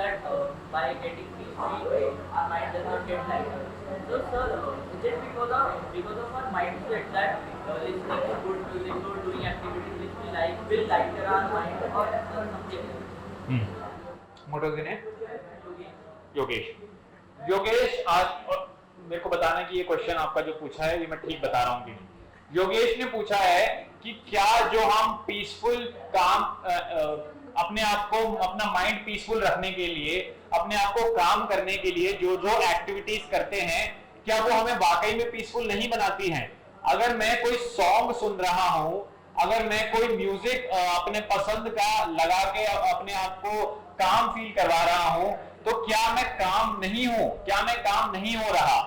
that by getting peace, our mind does not get lighter. So, sir, is it because of our mindset that listening to good music or doing activities which we like will lighten our mind, or something else? What was the name? Yogesh. Yogesh, आज मेरे को बताना कि ये question आपका जो पूछा है ये मैं ठीक बता रहा हूँ कि नहीं। योगेश ने पूछा है कि क्या जो हम पीसफुल काम अपने आप को, अपना माइंड पीसफुल रखने के लिए, अपने आप को काम करने के लिए जो जो एक्टिविटीज करते हैं, क्या वो हमें वाकई में पीसफुल नहीं बनाती हैं? अगर मैं कोई सॉन्ग सुन रहा हूं, अगर मैं कोई म्यूजिक अपने पसंद का लगा के अपने आप को काम फील करवा रहा हूं, तो क्या मैं काम नहीं हूं? क्या मैं काम नहीं हो रहा?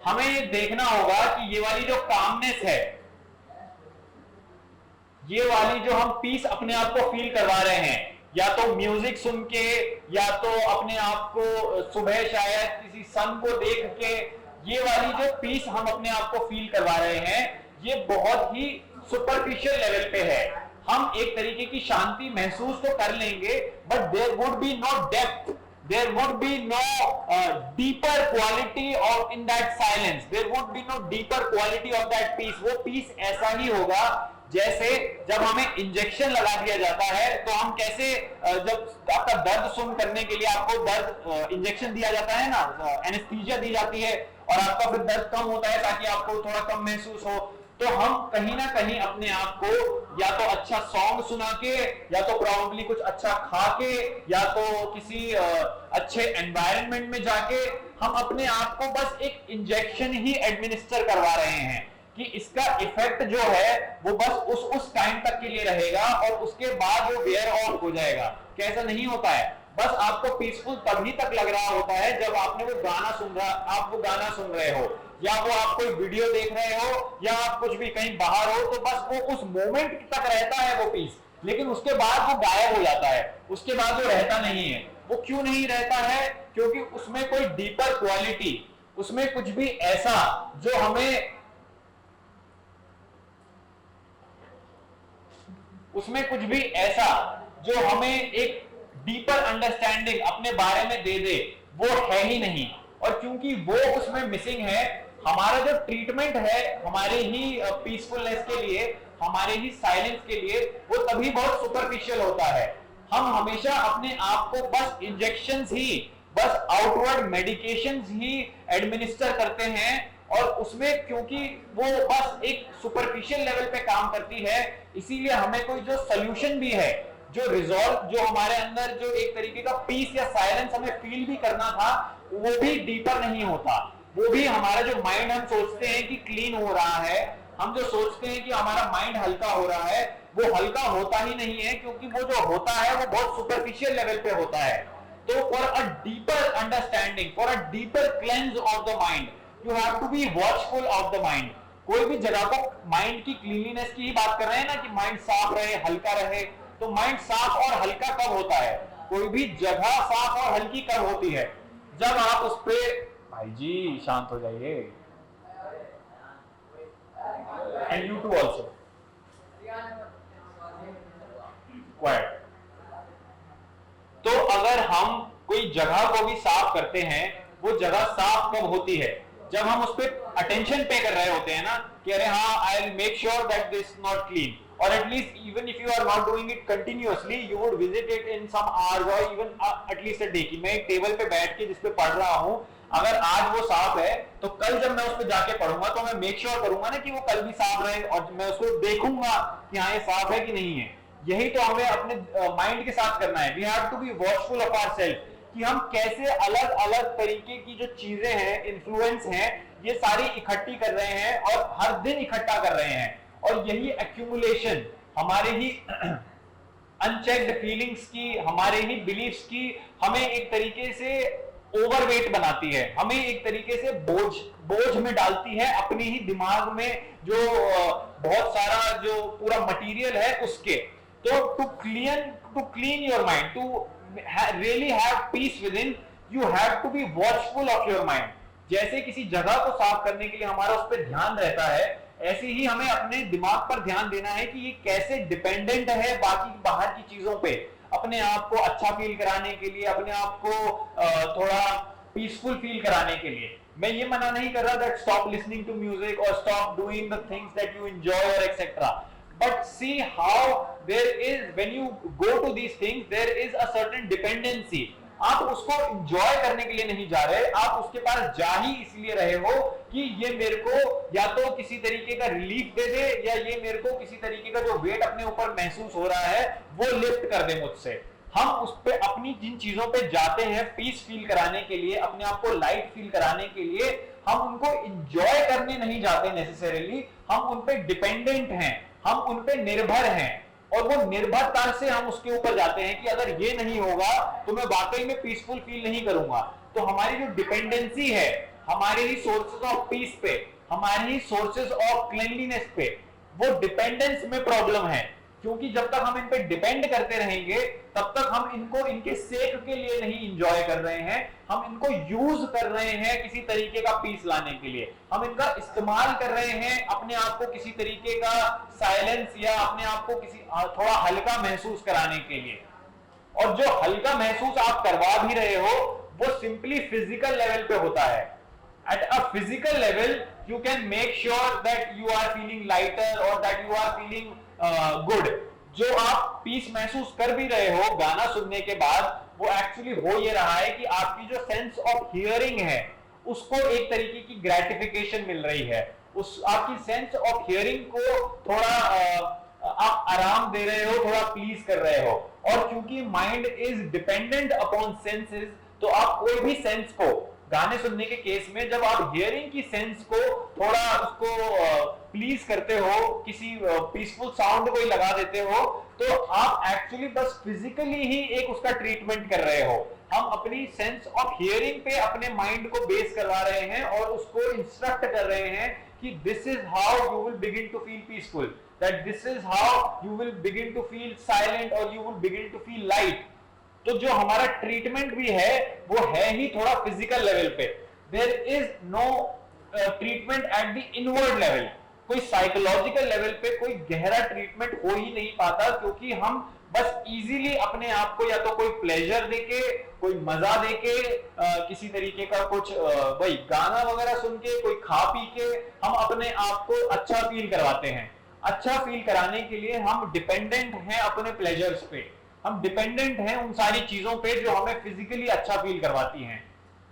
हमें ये देखना होगा कि ये वाली जो कामनेस है, ये वाली जो हम पीस अपने आप को फील करवा रहे हैं, या तो म्यूजिक सुन के, या तो अपने आप को सुबह शायद किसी सन को देख के, ये वाली जो पीस हम अपने आप को फील करवा रहे हैं, ये बहुत ही सुपरफिशियल लेवल पे है। हम एक तरीके की शांति महसूस तो कर लेंगे, but there would be no depth, there would be no deeper quality of in that silence, there would be no deeper quality of that peace। वो peace ऐसा ही होगा जैसे जब हमें इंजेक्शन लगा दिया जाता है, तो हम कैसे, जब आपका दर्द सुन करने के लिए आपको दर्द इंजेक्शन दिया जाता है ना, एनेस्थीसिया दी जाती है, और आपका फिर दर्द कम होता है ताकि आपको थोड़ा कम महसूस हो। तो हम कहीं ना कहीं अपने आप को या तो अच्छा सॉन्ग सुना के, या तो प्रॉब्ली कुछ अच्छा खा के, या तो किसी अच्छे एनवायरनमेंट में जाके हम अपने आप को बस एक इंजेक्शन ही एडमिनिस्टर करवा रहे हैं कि इसका इफेक्ट जो है वो बस उस टाइम तक के लिए रहेगा और उसके बाद वो वेयर ऑफ हो जाएगा। कैसा नहीं होता है, बस आपको पीसफुल तभी तक लग रहा होता है जब आपने वो गाना आप वो गाना सुन रहे हो, या वो आप कोई वीडियो देख रहे हो, या आप कुछ भी कहीं बाहर हो, तो बस वो उस मोमेंट तक रहता है वो पीस, लेकिन उसके बाद वो गायब हो जाता है, उसके बाद वो रहता नहीं है। वो क्यों नहीं रहता है? क्योंकि उसमें कोई डीपर क्वालिटी, उसमें कुछ भी ऐसा जो हमें, उसमें कुछ भी ऐसा जो हमें एक डीपर अंडरस्टैंडिंग अपने बारे में दे दे, वो है ही नहीं। और क्योंकि वो उसमें मिसिंग है, हमारा जो ट्रीटमेंट है हमारे ही पीसफुलनेस के लिए, हमारे ही साइलेंस के लिए, वो तभी बहुत सुपरफिशियल होता है। हम हमेशा अपने आप को बस इंजेक्शंस ही, बस आउटवर्ड मेडिकेशंस ही एडमिनिस्टर करते हैं, और उसमें क्योंकि वो बस एक सुपरफिशियल लेवल पे काम करती है, इसीलिए हमें कोई जो सोल्यूशन भी है, जो रिजॉल्व, जो हमारे अंदर जो एक तरीके का पीस या साइलेंस हमें फील भी करना था, वो भी डीपर नहीं होता। वो भी हमारा जो माइंड, हम सोचते हैं कि क्लीन हो रहा है, हम जो सोचते हैं कि हमारा माइंड हल्का हो रहा है, वो हल्का होता ही नहीं है, क्योंकि वो जो होता है वो बहुत सुपरफिशियल लेवल पे होता है। तो for a deeper understanding, for a deeper cleanse of the mind, you have to be watchful of the mind. कोई भी जगह को, माइंड की क्लीनलीनेस की ही बात कर रहे हैं ना, कि माइंड साफ रहे, हल्का रहे, तो माइंड साफ और हल्का कब होता है? कोई भी जगह साफ और हल्की कब होती है? जब आप उस पे, भाई जी शांत हो जाइए, and you too also quiet. तो अगर हम कोई जगह को भी साफ करते हैं, वो जगह साफ कब होती है? जब हम उस पर अटेंशन पे कर रहे होते हैं ना, कि अरे हाँ, I will make sure that this not clean, or at least even if you are not doing it continuously, you would visit it in some hours or even at least a day। कि मैं एक table पे बैठ के जिस पे पढ़ रहा हूँ, अगर आज वो साफ है, तो कल जब मैं उस पे जाके पढ़ूंगा तो मैं मेक श्योर करूंगा ना कि वो कल भी साफ रहे, और मैं उसको देखूंगा कि हाँ ये साफ है कि नहीं है। यही तो हमें अपने माइंड के साथ करना है। We have to be watchful of ourselves, कि हम कैसे अलग अलग तरीके की जो चीजें हैं, इन्फ्लुएंस हैं, ये सारी इकट्ठी कर रहे हैं और हर दिन इकट्ठा कर रहे हैं, और यही एक्यूमुलेशन हमारे ही अनचेक्ड फीलिंग्स की, हमारे ही बिलीफ्स की, हमें एक तरीके से ओवरवेट बनाती है, हमें एक तरीके से बोझ में डालती है अपने ही दिमाग में, जो बहुत सारा जो पूरा मटेरियल है उसके। तो to clean your mind, to really have peace within, you have to be watchful of your mind. जैसे किसी जगह को साफ करने के लिए हमारा उस पर ध्यान रहता है, ऐसे ही हमें अपने दिमाग पर ध्यान देना है कि ये कैसे डिपेंडेंट है बाकी बाहर की चीजों पे। अपने आप को अच्छा फील कराने के लिए, अपने आप को थोड़ा पीसफुल फील कराने के लिए। मैं ये मना नहीं कर रहा that stop listening to music और stop doing the things that you enjoy और etcetera, but see how there is, when you go to these things there is a certain dependency. आप उसको एंजॉय करने के लिए नहीं जा रहे, आप उसके पास जा ही इसलिए रहे हो कि ये मेरे को या तो किसी तरीके का रिलीफ दे दे, या ये मेरे को किसी तरीके का जो वेट अपने ऊपर महसूस हो रहा है वो लिफ्ट कर दे मुझसे। हम उस पे अपनी जिन चीजों पे जाते हैं पीस फील कराने के लिए, अपने आप को लाइट फील कराने के लिए, हम उनको एंजॉय करने नहीं जाते नेसेसरीली, हम उन पे डिपेंडेंट हैं, हम उन पे निर्भर हैं, और वो निर्भरता से हम उसके ऊपर जाते हैं कि अगर ये नहीं होगा तो मैं वाकई में पीसफुल फील नहीं करूंगा। तो हमारी जो डिपेंडेंसी है हमारे ही सोर्सेज ऑफ पीस पे, हमारे ही सोर्सेज ऑफ क्लीनलीनेस पे, वो डिपेंडेंस में प्रॉब्लम है। क्योंकि जब तक हम इन पे डिपेंड करते रहेंगे तब तक हम इनको इनके सेक के लिए नहीं इंजॉय कर रहे हैं, हम इनको यूज कर रहे हैं किसी तरीके का पीस लाने के लिए, हम इनका इस्तेमाल कर रहे हैं अपने आप को किसी तरीके का साइलेंस या अपने आप को किसी थोड़ा हल्का महसूस कराने के लिए। और जो हल्का महसूस आप करवा भी रहे हो वो सिंपली फिजिकल लेवल पे होता है। At a physical level, you can make sure that you are feeling lighter or that you are feeling good. जो आप पीस महसूस कर भी रहे हो गाना सुनने के बाद, वो एक्चुअली हो ये रहा है कि आपकी जो सेंस ऑफ हियरिंग है उसको एक तरीके की ग्रेटिफिकेशन मिल रही है, उस आपकी सेंस ऑफ हियरिंग को थोड़ा आप आराम दे रहे हो, थोड़ा प्लीज कर रहे हो। और क्योंकि mind is dependent upon senses, तो आप कोई भी सेंस को, गाने सुनने के केस में जब आप हियरिंग की सेंस को थोड़ा उसको प्लीज करते हो, किसी पीसफुल साउंड को ही लगा देते हो, तो आप एक्चुअली बस फिजिकली ही एक उसका ट्रीटमेंट कर रहे हो। हम अपनी सेंस ऑफ हियरिंग पे अपने माइंड को बेस करवा रहे हैं और उसको इंस्ट्रक्ट कर रहे हैं कि this is how you will begin to feel peaceful, that this is how you will begin to feel silent और you will begin to feel light. तो जो हमारा ट्रीटमेंट भी है वो है ही थोड़ा फिजिकल लेवल पे। There is no treatment at the inward level. कोई साइकोलॉजिकल लेवल पे कोई गहरा ट्रीटमेंट हो ही नहीं पाता, क्योंकि हम बस इजीली अपने आप को या तो कोई प्लेजर देके, कोई मजा देके, किसी तरीके का कुछ वही गाना वगैरह सुन के, कोई खा पी के हम अपने आप को अच्छा फील करवाते हैं। अच्छा फील कराने के लिए हम डिपेंडेंट हैं अपने प्लेजर्स पे, हम डिपेंडेंट हैं उन सारी चीजों पे जो हमें फिजिकली अच्छा फील करवाती हैं।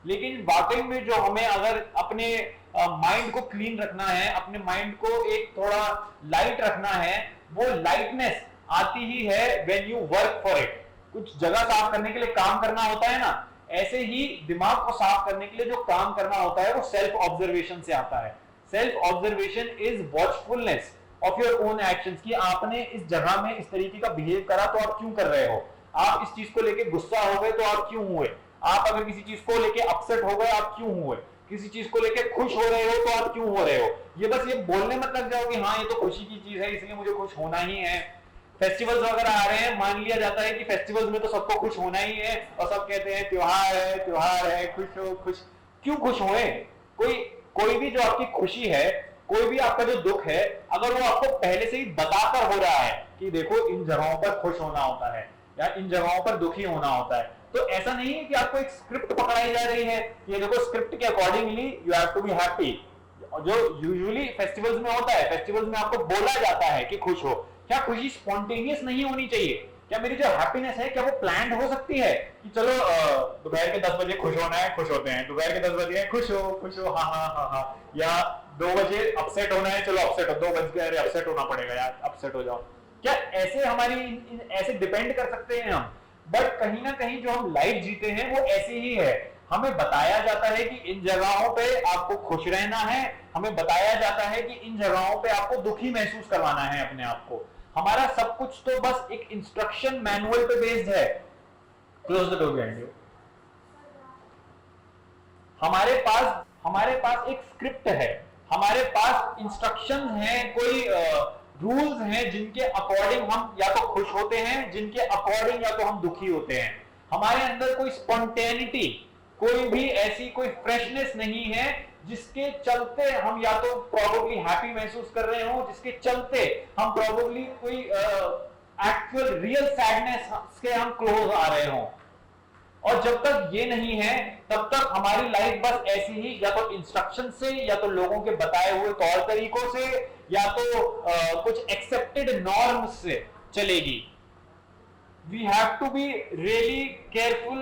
लेकिन वाकई में जो हमें अगर अपने माइंड को क्लीन रखना है, अपने माइंड को एक थोड़ा लाइट रखना है, वो लाइटनेस आती ही है when you work for it. कुछ जगह साफ करने के लिए काम करना होता है ना, ऐसे ही दिमाग को साफ करने के लिए जो काम करना होता है वो सेल्फ ऑब्जर्वेशन से आता है। Self observation is watchfulness of your own actions, कि आपने इस जगह में इस तरीके का बिहेव करा तो आप क्यों कर रहे हो, आप इस चीज को लेके गुस्सा हो गए तो आप क्यों हुए, आप अगर किसी चीज को लेके अपसेट हो गए आप क्यों हुए, किसी चीज को लेके खुश हो रहे हो तो आप क्यों हो रहे हो। ये बस ये बोलने मत लग जाओ कि हाँ ये तो खुशी की चीज है इसलिए मुझे खुश होना ही है। फेस्टिवल्स वगैरह आ रहे हैं, मान लिया जाता है कि फेस्टिवल्स में तो सबको खुश होना ही है, और सब कहते हैं त्योहार है खुश हो, खुश क्यों खुश हुए। कोई भी जो आपकी खुशी है, कोई भी आपका जो दुख है, अगर वो आपको पहले से ही बताकर हो रहा है कि देखो इन जगहों पर खुश होना होता है या इन जगहों पर दुखी होना होता है, तो ऐसा नहीं है कि आपको एक स्क्रिप्ट पकड़ाई जा रही है कि देखो स्क्रिप्ट के accordingly you have to be happy. जो यूजुअली फेस्टिवल्स में होता है, फेस्टिवल्स में आपको बोला जाता है कि खुश हो। क्या खुशी स्पॉन्टेनियस नहीं होनी चाहिए? क्या मेरी जो हैप्पीनेस है क्या वो प्लान्ड हो सकती है कि चलो दोपहर के 10 बजे खुश होना है, खुश होते हैं, दोपहर के 10 बजे खुश हो हाँ, या 2 बजे अपसेट होना है, चलो अपसेट हो, 2 बज गए, अरे अपसेट होना पड़ेगा यार, अपसेट हो जाओ। क्या ऐसे हमारी ऐसे डिपेंड कर सकते हैं हम? बट कहीं ना कहीं जो हम लाइफ जीते हैं वो ऐसे ही है। हमें बताया जाता है कि इन जगहों पे आपको खुश रहना है, हमें बताया जाता है कि इन जगहों पे आपको दुखी महसूस करवाना है अपने आप को। हमारा सब कुछ तो बस एक इंस्ट्रक्शन मैनुअल पे बेस्ड है। Close the door behind you. हमारे पास एक स्क्रिप्ट है, हमारे पास इंस्ट्रक्शंस हैं, कोई रूल्स हैं जिनके अकॉर्डिंग हम या तो खुश होते हैं, जिनके अकॉर्डिंग या तो हम दुखी होते हैं। हमारे अंदर कोई स्पॉन्टेनिटी, कोई भी ऐसी कोई फ्रेशनेस नहीं है जिसके चलते हम या तो प्रॉबेबली हैप्पी महसूस कर रहे हो, जिसके चलते हम प्रॉबेबली कोई एक्चुअल रियल सैडनेस के हम क्लोज आ रहे हों। और जब तक ये नहीं है तब तक हमारी लाइफ बस ऐसी ही या तो इंस्ट्रक्शन से या तो लोगों के बताए हुए तौर तरीकों से या तो कुछ एक्सेप्टेड नॉर्म्स से चलेगी। We have to be really careful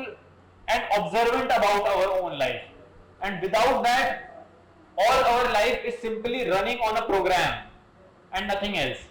and observant about our own life, and without that all our life is simply running on a program and nothing else.